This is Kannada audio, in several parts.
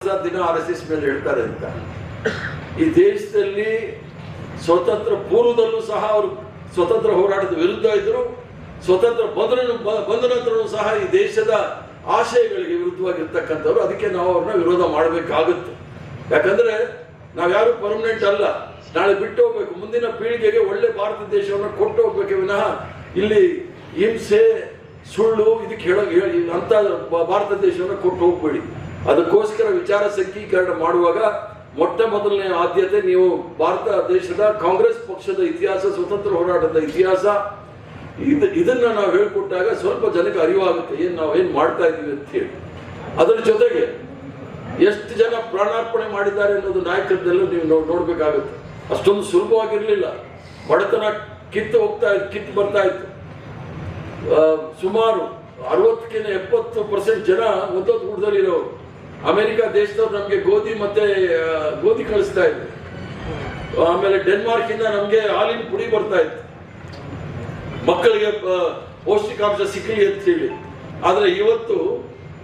ಪ್ರಸಾದ್ ದಿನ RSS ಮೇಲೆ ಹೇಳ್ತಾರೆ ಅಂತ. ಈ ದೇಶದಲ್ಲಿ ಸ್ವತಂತ್ರ ಪೂರ್ವದಲ್ಲೂ ಸಹ ಅವರು ಸ್ವತಂತ್ರ ಹೋರಾಟದ ವಿರುದ್ಧ ಇದ್ರು, ಸ್ವತಂತ್ರ ಬಂದ ನಂತರವೂ ಸಹ ಈ ದೇಶದ ಆಶಯಗಳಿಗೆ ವಿರುದ್ಧವಾಗಿರ್ತಕ್ಕಂಥವ್ರು. ಅದಕ್ಕೆ ನಾವು ಅವ್ರನ್ನ ವಿರೋಧ ಮಾಡಬೇಕಾಗುತ್ತೆ. ಯಾಕಂದ್ರೆ ನಾವ್ಯಾರು ಪರ್ಮನೆಂಟ್ ಅಲ್ಲ, ನಾಳೆ ಬಿಟ್ಟು ಹೋಗ್ಬೇಕು, ಮುಂದಿನ ಪೀಳಿಗೆಗೆ ಒಳ್ಳೆ ಭಾರತ ದೇಶವನ್ನು ಕೊಟ್ಟು ಹೋಗ್ಬೇಕೆ ವಿನಃ ಇಲ್ಲಿ ಹಿಂಸೆ ಸುಳ್ಳು ಇದಕ್ಕೆ ಅಂತ ಭಾರತ ದೇಶವನ್ನು ಕೊಟ್ಟು ಹೋಗ್ಬೇಡಿ. ಅದಕ್ಕೋಸ್ಕರ ವಿಚಾರ ಸಂಕೀಕರಣ ಮಾಡುವಾಗ ಮೊಟ್ಟ ಮೊದಲನೇ ಆದ್ಯತೆ ನೀವು ಭಾರತ ದೇಶದ ಕಾಂಗ್ರೆಸ್ ಪಕ್ಷದ ಇತಿಹಾಸ, ಸ್ವತಂತ್ರ ಹೋರಾಟದ ಇತಿಹಾಸ ಇದನ್ನ ನಾವು ಹೇಳ್ಕೊಟ್ಟಾಗ ಸ್ವಲ್ಪ ಜನಕ್ಕೆ ಅರಿವಾಗುತ್ತೆ ನಾವೇನ್ ಮಾಡ್ತಾ ಇದೀವಿ ಅಂತ ಹೇಳಿ. ಅದರ ಜೊತೆಗೆ ಎಷ್ಟು ಜನ ಪ್ರಾಣಾರ್ಪಣೆ ಮಾಡಿದ್ದಾರೆ ಅನ್ನೋದು ನಾಯಕರದಲ್ಲೂ ನೀವು ನೋಡ್ಬೇಕಾಗುತ್ತೆ. ಅಷ್ಟೊಂದು ಸುಲಭವಾಗಿರ್ಲಿಲ್ಲ. ಬಡತನ ಕಿತ್ತು ಬರ್ತಾ ಇತ್ತು. ಸುಮಾರು 60-70% ಜನ ಒಂದೊಂದು ಊಟದಲ್ಲಿ ಇರೋರು. ಅಮೆರಿಕ ದೇಶದವ್ರು ನಮ್ಗೆ ಗೋಧಿ ಕಳಿಸ್ತಾ ಇದ್ರು. ಆಮೇಲೆ ಡೆನ್ಮಾರ್ಕ್ ಇಂದ ನಮ್ಗೆ ಹಾಲಿನ ಪುಡಿ ಬರ್ತಾ ಇತ್ತು, ಮಕ್ಕಳಿಗೆ ಪೌಷ್ಟಿಕಾಂಶ ಸಿಕ್ಕಲಿ ಅಂತ ಹೇಳಿ. ಆದ್ರೆ ಇವತ್ತು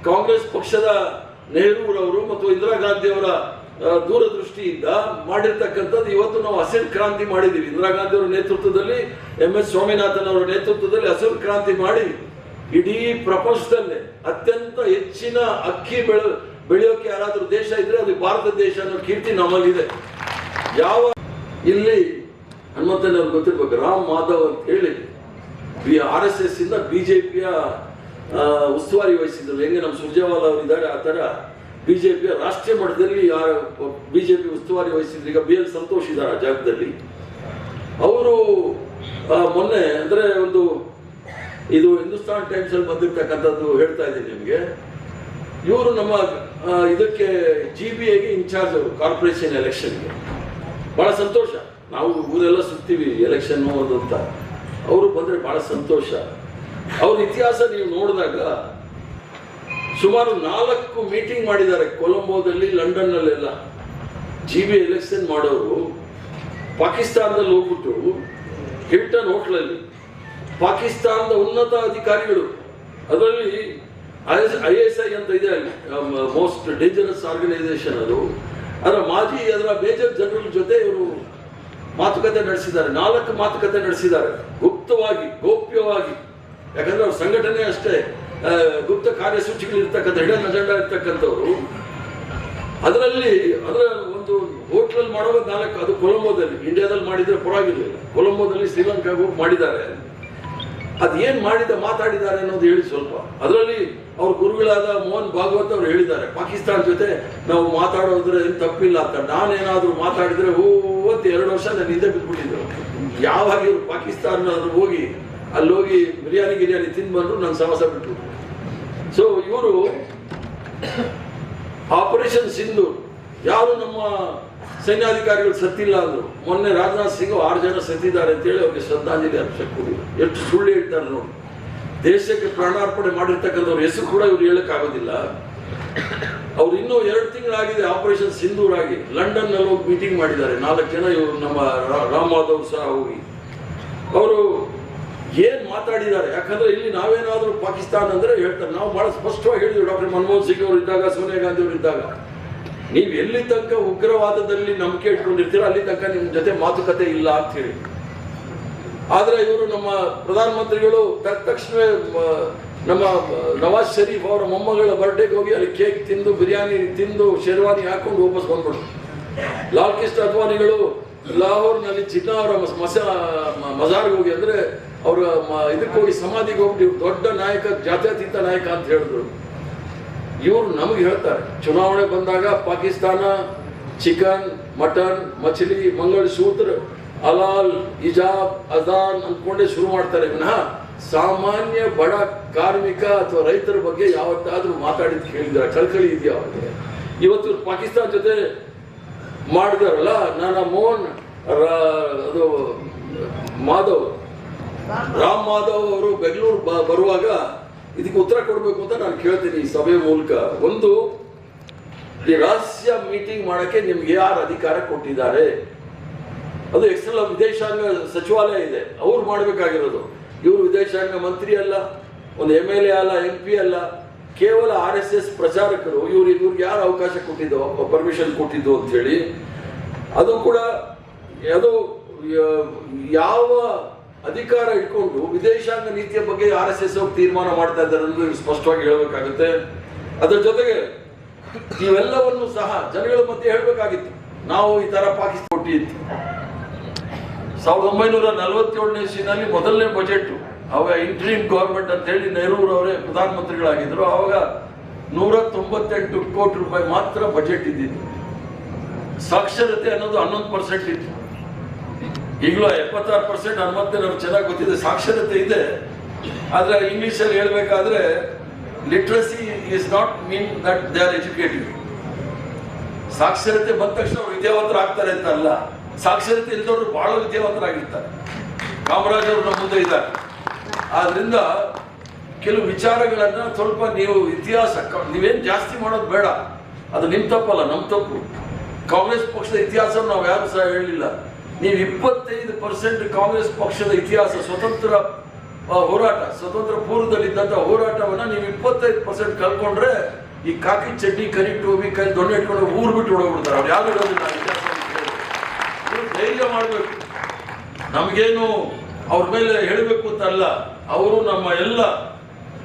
ಕಾಂಗ್ರೆಸ್ ಪಕ್ಷದ ನೆಹರೂರವರು ಮತ್ತು ಇಂದಿರಾ ಗಾಂಧಿ ಅವರ ದೂರದೃಷ್ಟಿಯಿಂದ ಮಾಡಿರ್ತಕ್ಕಂಥದ್ದು ಇವತ್ತು ನಾವು ಹಸಿರು ಕ್ರಾಂತಿ ಮಾಡಿದೀವಿ. ಇಂದಿರಾ ಗಾಂಧಿ ಅವರ ನೇತೃತ್ವದಲ್ಲಿ, MS ಸ್ವಾಮಿನಾಥನ್ ಅವರ ನೇತೃತ್ವದಲ್ಲಿ ಹಸಿರು ಕ್ರಾಂತಿ ಮಾಡಿ ಇಡೀ ಪ್ರಪಂಚದಲ್ಲೇ ಅತ್ಯಂತ ಹೆಚ್ಚಿನ ಅಕ್ಕಿ ಬೆಳೆಯೋಕೆ ಯಾರಾದ್ರೂ ದೇಶ ಇದ್ರೆ ಅದು ಭಾರತ ದೇಶ ಅನ್ನೋ ಕೀರ್ತಿ ನಮ್ಮಲ್ಲಿದೆ. ಯಾವ ಇಲ್ಲಿ ಹನುಮಂತನವ್ರು ಗೊತ್ತಿರ್ಬೇಕು, ರಾಮ್ ಮಾಧವ್ ಅಂತ ಹೇಳಿ RSS ಇಂದ BJPಯ ಉಸ್ತುವಾರಿ ವಹಿಸಿದ್ರು. ಹೆಂಗೆ ನಮ್ಮ ಸುರ್ಜೇವಾಲಾ ಅವರು ಇದ್ದಾರೆ ಆ ತರ BJPಯ ರಾಷ್ಟ್ರೀಯ ಮಟ್ಟದಲ್ಲಿ BJP ಉಸ್ತುವಾರಿ ವಹಿಸಿದ್ರು. ಈಗ BL ಸಂತೋಷ್ ಇದ್ದಾರೆ ಆ ಜಾಗದಲ್ಲಿ. ಅವರು ಮೊನ್ನೆ ಅಂದ್ರೆ ಇದು ಹಿಂದೂಸ್ತಾನ್ ಟೈಮ್ಸ್ ಅಲ್ಲಿ ಬಂದಿರ್ತಕ್ಕಂಥದ್ದು ಹೇಳ್ತಾ ಇದ್ದೀನಿ ನಿಮಗೆ. ಇವರು ನಮ್ಮ ಇದಕ್ಕೆ GBAಗೆ ಇನ್ಚಾರ್ಜ್ ಅವರು, ಕಾರ್ಪೊರೇಷನ್ ಎಲೆಕ್ಷನ್ಗೆ. ಬಹಳ ಸಂತೋಷ, ನಾವು ಊರೆಲ್ಲ ಸುತ್ತೀವಿ ಎಲೆಕ್ಷನ್ ಅಂತ. ಅವರು ಬಂದ್ರೆ ಬಹಳ ಸಂತೋಷ. ಅವ್ರ ಇತಿಹಾಸ ನೀವು ನೋಡಿದಾಗ ಸುಮಾರು 4 ಮೀಟಿಂಗ್ ಮಾಡಿದ್ದಾರೆ ಕೊಲಂಬೋದಲ್ಲಿ, ಲಂಡನ್ ನಲ್ಲೆಲ್ಲ. GBA ಎಲೆಕ್ಷನ್ ಮಾಡೋರು ಪಾಕಿಸ್ತಾನದಲ್ಲಿ ಹೋಗ್ಬಿಟ್ಟು ಹಿಲ್ಟನ್ ಹೋಟ್ಲಲ್ಲಿ ಪಾಕಿಸ್ತಾನದ ಉನ್ನತ ಅಧಿಕಾರಿಗಳು, ಅದರಲ್ಲಿ ISI ಅಂತ ಇದೆ ಅಲ್ಲಿ, ಮೋಸ್ಟ್ ಡೇಂಜರಸ್ ಆರ್ಗನೈಸೇಷನ್ ಅದು, ಅದರ ಮೇಜರ್ ಜನರಲ್ ಜೊತೆ ಇವರು ಮಾತುಕತೆ ನಡೆಸಿದ್ದಾರೆ. 4 ಮಾತುಕತೆ ನಡೆಸಿದ್ದಾರೆ ಗುಪ್ತವಾಗಿ, ಗೌಪ್ಯವಾಗಿ. ಯಾಕಂದ್ರೆ ಅವ್ರ ಸಂಘಟನೆ ಅಷ್ಟೇ ಗುಪ್ತ ಕಾರ್ಯಸೂಚಿಗಳು ಇರ್ತಕ್ಕಂಥ, ಹಿಡನ್ ಅಜೆಂಡಾ ಇರ್ತಕ್ಕಂಥವ್ರು. ಅದರ ಒಂದು ಹೋಟ್ಲಲ್ಲಿ ಮಾಡುವ 4, ಅದು ಕೊಲಂಬೋದಲ್ಲಿ. ಇಂಡಿಯಾದಲ್ಲಿ ಮಾಡಿದ್ರೆ ಪರವಾಗಿರ್ಲಿಲ್ಲ, ಕೊಲಂಬೋದಲ್ಲಿ ಶ್ರೀಲಂಕಾಗ ಹೋಗಿ ಮಾಡಿದ್ದಾರೆ. ಅದೇನ್ ಮಾತಾಡಿದ್ದಾರೆ ಅನ್ನೋದು ಹೇಳಿ ಸ್ವಲ್ಪ. ಅದರಲ್ಲಿ ಅವ್ರ ಗುರುಗಳಾದ ಮೋಹನ್ ಭಾಗವತ್ ಅವರು ಹೇಳಿದ್ದಾರೆ, ಪಾಕಿಸ್ತಾನ ಜೊತೆ ನಾವು ಮಾತಾಡೋದ್ರೆ ಏನ್ ತಪ್ಪಿಲ್ಲ ಅಂತ. ನಾನೇನಾದ್ರೂ ಮಾತಾಡಿದ್ರೆ 2 ವರ್ಷ ನಾನು ಹಿಂದೆ ಬಿದ್ದುಬಿಟ್ಟಿದ್ರು. ಯಾವಾಗ ಇವ್ರು ಪಾಕಿಸ್ತಾನ ಹೋಗಿ ಅಲ್ಲೋಗಿ ಗಿರಿಯಾನಿ ತಿಂದು ಬಂದ್ರು ನನ್ನ ಸಾಹಸ ಬಿಟ್ರು. ಸೊ ಇವರು ಆಪರೇಷನ್ ಸಿಂಧು ಯಾರು ನಮ್ಮ ಸೈನ್ಯಾಧಿಕಾರಿಗಳು ಸತ್ತಿಲ್ಲ ಅಂದ್ರು. ಮೊನ್ನೆ ರಾಜನಾಥ್ ಸಿಂಗ್ 6 ಜನ ಸತ್ತಿದ್ದಾರೆ ಅಂತೇಳಿ ಅವ್ರಿಗೆ ಶ್ರದ್ಧಾಂಜಲಿ ಅರ್ಪಿಸಕ್ಕೆ ಎಷ್ಟು ಸುಳ್ಳು ಹೇಳ್ತಾರೆ ನೋಡಿ. ದೇಶಕ್ಕೆ ಪ್ರಾಣಾರ್ಪಣೆ ಮಾಡಿರ್ತಕ್ಕಂಥವ್ರ ಹೆಸರು ಕೂಡ ಇವ್ರು ಹೇಳಕ್ ಆಗೋದಿಲ್ಲ. ಅವ್ರು ಇನ್ನೂ 2 ತಿಂಗಳಾಗಿದೆ ಆಪರೇಷನ್ ಸಿಂಧೂರ್ ಆಗಿ. ಲಂಡನ್ ನಲ್ಲಿ ಹೋಗಿ ಮೀಟಿಂಗ್ ಮಾಡಿದ್ದಾರೆ 4 ಜನ. ಇವರು ನಮ್ಮ ರಾಮ್ ಮಾಧವ್ ಸಹ ಹೋಗಿ ಅವರು ಏನ್ ಮಾತಾಡಿದ್ದಾರೆ. ಯಾಕಂದ್ರೆ ಇಲ್ಲಿ ನಾವೇನಾದ್ರೂ ಪಾಕಿಸ್ತಾನ ಅಂದ್ರೆ ಹೇಳ್ತಾರೆ. ನಾವು ಬಹಳ ಸ್ಪಷ್ಟವಾಗಿ ಹೇಳಿದ್ವಿ ಡಾಕ್ಟರ್ ಮನಮೋಹನ್ ಸಿಂಗ್ ಅವರು ಇದ್ದಾಗ, ಸೋನಿಯಾ ಗಾಂಧಿ ಅವರು ಇದ್ದಾಗ, ನೀವು ಎಲ್ಲಿ ತನಕ ಉಗ್ರವಾದದಲ್ಲಿ ನಂಬಿಕೆ ಇಟ್ಕೊಂಡಿರ್ತೀರ ಅಲ್ಲಿ ತನಕ ನಿಮ್ ಜೊತೆ ಮಾತುಕತೆ ಇಲ್ಲ ಅಂತ ಹೇಳಿ. ಆದ್ರೆ ಇವರು ನಮ್ಮ ಪ್ರಧಾನಮಂತ್ರಿಗಳು ತಕ್ಷಣವೇ ನಮ್ಮ ನವಾಜ್ ಶರೀಫ್ ಅವರ ಮೊಮ್ಮಗಳ ಬರ್ಡೇಗೆ ಹೋಗಿ ಅಲ್ಲಿ ಕೇಕ್ ತಿಂದು, ಬಿರಿಯಾನಿ ತಿಂದು, ಶೇರ್ವಾನಿ ಹಾಕೊಂಡು ವಾಪಸ್ ಬಂದ್ಬಿಡು. ಲಾಲ್ ಕೃಷ್ಣ ಅದ್ವಾನಿಗಳು ಲಾಹೋರ್ನಲ್ಲಿ ಜಿನ್ನಾ ಅವರ ಮಜಾರ್ಗೆ ಹೋಗಿ, ಅಂದ್ರೆ ಅವರ ಇದಕ್ಕೆ ಹೋಗಿ ಸಮಾಧಿಗೆ ಹೋಗಿ ದೊಡ್ಡ ನಾಯಕ, ಜಾತ್ಯತೀತ ನಾಯಕ ಅಂತ ಹೇಳಿದ್ರು. ಇವರು ನಮಗೆ ಹೇಳ್ತಾರೆ ಚುನಾವಣೆ ಬಂದಾಗ ಪಾಕಿಸ್ತಾನ ಚಿಕನ್, ಮಟನ್, ಮछली, ಮಂಗಳಸೂತ್ರ, ಹಲಾಲ್, ಹಿಜಾಬ್, ಅಜಾನ್ ಅಂದ್ಕೊಂಡೇ ಶುರು ಮಾಡ್ತಾರೆ ವಿನಃ ಸಾಮಾನ್ಯ ಬಡ ಕಾರ್ಮಿಕ ಅಥವಾ ರೈತರ ಬಗ್ಗೆ ಯಾವತ್ತಾದ್ರೂ ಮಾತಾಡಿದ್ ಕೇಳಿದ್ರೆ ಕಳ್ಕಳಿ ಇದೆಯಾ ಅವ್ರಿಗೆ? ಇವತ್ತು ಪಾಕಿಸ್ತಾನ ಜೊತೆ ಮಾಡಿದಾರಲ್ಲ, ಮೋಹನ್ ಅದು ರಾಮ್ ಮಾಧವ್ ಅವರು ಬೆಂಗಳೂರು ಬರುವಾಗ ಇದಕ್ಕೆ ಉತ್ತರ ಕೊಡಬೇಕು ಅಂತ ನಾನು ಕೇಳ್ತೀನಿ ಈ ಸಭೆ ಮೂಲಕ. ಒಂದು, ಈ ರಹಸ್ಯ ಮೀಟಿಂಗ್ ಮಾಡಕ್ಕೆ ನಿಮ್ಗೆ ಯಾರು ಅಧಿಕಾರ ಕೊಟ್ಟಿದ್ದಾರೆ? ಅದು ಎಕ್ಸ್ಟರ್ನಲ್ ವಿದೇಶಾಂಗ ಸಚಿವಾಲಯ ಇದೆ, ಅವ್ರು ಮಾಡ್ಬೇಕಾಗಿರೋದು. ಇವರು ವಿದೇಶಾಂಗ ಮಂತ್ರಿ ಅಲ್ಲ, ಒಂದು MLA ಅಲ್ಲ, MP ಅಲ್ಲ. ಕೇವಲ RSS ಪ್ರಚಾರಕರು ಇವ್ರಿಗೆ ಯಾರು ಅವಕಾಶ ಕೊಟ್ಟಿದ್ದೋ ಪರ್ಮಿಷನ್ ಕೊಟ್ಟಿದ್ದು ಅಂತ ಹೇಳಿ, ಅದು ಕೂಡ ಅದು ಯಾವ ಅಧಿಕಾರ ಇಟ್ಕೊಂಡು ವಿದೇಶಾಂಗ ನೀತಿಯ ಬಗ್ಗೆ RSS ತೀರ್ಮಾನ ಮಾಡ್ತಾ ಇದ್ದಾರೆ ಅನ್ನೋದು ಸ್ಪಷ್ಟವಾಗಿ ಹೇಳಬೇಕಾಗುತ್ತೆ. ಅದರ ಜೊತೆಗೆ ಇವೆಲ್ಲವನ್ನು ಸಹ ಜನಗಳ ಮಧ್ಯೆ ಹೇಳಬೇಕಾಗಿತ್ತು. ನಾವು ಈ ತರ ಪಾಕಿಸ್ತಾನ ಕೊಟ್ಟಿತ್ತು 1947ನೇ ಇಸ್ವಿನಲ್ಲಿ ಮೊದಲನೇ ಬಜೆಟ್, ಅವಾಗ ಇಂಟ್ರೀಮ್ ಗವರ್ಮೆಂಟ್ ಅಂತ ಹೇಳಿ ನೆಹರು ಅವರೇ ಪ್ರಧಾನಮಂತ್ರಿಗಳಾಗಿದ್ರು. ಅವಾಗ 198 ಕೋಟಿ ರೂಪಾಯಿ ಮಾತ್ರ ಬಜೆಟ್ ಇದ್ದಿದ್ದು. ಸಾಕ್ಷರತೆ ಅನ್ನೋದು 11% ಇತ್ತು. ಈಗಲೂ 76% ಹನುಮಂತನವ್ರು ಚೆನ್ನಾಗಿ ಗೊತ್ತಿದೆ. ಸಾಕ್ಷರತೆ ಇದೆ, ಆದ್ರೆ ಇಂಗ್ಲಿಷಲ್ಲಿ ಹೇಳ್ಬೇಕಾದ್ರೆ literacy is not mean that they are educated. ಸಾಕ್ಷರತೆ ಬಂದ ತಕ್ಷಣ ಅವ್ರು ವಿದ್ಯಾವಂತರಾಗ್ತಾರೆ ಅಂತ ಅಲ್ಲ, ಸಾಕ್ಷರತೆ ಇಲ್ದವರು ಬಹಳ ವಿದ್ಯಾವಂತರಾಗಿರ್ತಾರೆ. ಕಾಮರಾಜ್ ಅವರು ನಮ್ಮ ಮುಂದೆ ಇದ್ದಾರೆ. ಆದ್ರಿಂದ ಕೆಲವು ವಿಚಾರಗಳನ್ನ ಸ್ವಲ್ಪ ನೀವು ಇತಿಹಾಸ ನೀವೇನು ಜಾಸ್ತಿ ಮಾಡೋದು ಬೇಡ, ಅದು ನಿಮ್ ತಪ್ಪಲ್ಲ, ನಮ್ಮ ತಪ್ಪು. ಕಾಂಗ್ರೆಸ್ ಪಕ್ಷದ ಇತಿಹಾಸವನ್ನು ನಾವು ಯಾರು ಸಹ ಹೇಳಲಿಲ್ಲ. ನೀವು 25% ಕಾಂಗ್ರೆಸ್ ಪಕ್ಷದ ಇತಿಹಾಸ, ಸ್ವತಂತ್ರ ಹೋರಾಟ, ಸ್ವತಂತ್ರ ಪೂರ್ವದಲ್ಲಿದ್ದಂಥ ಹೋರಾಟವನ್ನ ನೀವು 25% ಕಳ್ಕೊಂಡ್ರೆ ಈ ಕಾಕಿ ಚಡ್ಡಿ ಕರಿ ಟೋಬಿ ಕೈ ದೊಣ್ಣೆ ಇಟ್ಕೊಂಡು ಊರು ಬಿಟ್ಟು ಹೊಡೋಗ್ಬಿಡ್ತಾರೆ. ಅವ್ರು ಯಾರು ಹೇಳೋದಿಲ್ಲ. ಧೈರ್ಯ ಮಾಡಬೇಕು. ನಮಗೇನು ಅವ್ರ ಮೇಲೆ ಹೇಳಬೇಕು ಅಂತ ಅಲ್ಲ, ಅವರು ನಮ್ಮ ಎಲ್ಲ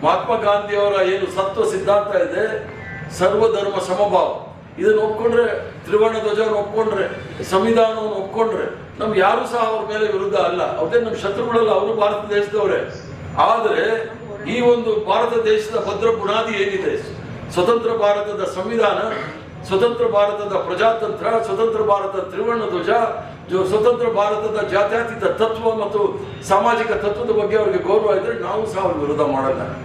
ಮಹಾತ್ಮ ಗಾಂಧಿಯವರ ಏನು ಸತ್ವ ಸಿದ್ಧಾಂತ ಇದೆ, ಸರ್ವಧರ್ಮ ಸಮಭಾವ, ಇದನ್ನು ಒಪ್ಕೊಂಡ್ರೆ, ತ್ರಿವರ್ಣ ಧ್ವಜವನ್ನು ಒಪ್ಕೊಂಡ್ರೆ, ಸಂವಿಧಾನವನ್ನು ಒಪ್ಕೊಂಡ್ರೆ ನಮ್ಗೆ ಯಾರು ಸಹ ಅವ್ರ ಮೇಲೆ ವಿರುದ್ಧ ಅಲ್ಲ. ಅವ್ರದೇ ನಮ್ಮ ಶತ್ರುಗಳಲ್ಲ, ಅವರು ಭಾರತ ದೇಶದವರೇ. ಆದರೆ ಈ ಒಂದು ಭಾರತ ದೇಶದ ಭದ್ರ ಬುನಾದಿ ಏನಿದೆ, ಸ್ವತಂತ್ರ ಭಾರತದ ಸಂವಿಧಾನ, ಸ್ವತಂತ್ರ ಭಾರತದ ಪ್ರಜಾತಂತ್ರ, ಸ್ವತಂತ್ರ ಭಾರತದ ತ್ರಿವರ್ಣ ಧ್ವಜ, ಸ್ವತಂತ್ರ ಭಾರತದ ಜಾತ್ಯತೀತ ತತ್ವ ಮತ್ತು ಸಾಮಾಜಿಕ ತತ್ವದ ಬಗ್ಗೆ ಅವರಿಗೆ ಗೌರವ ಇದ್ರೆ ನಾವು ಸಹ ಅವ್ರ ವಿರೋಧ ಮಾಡಲ್ಲ.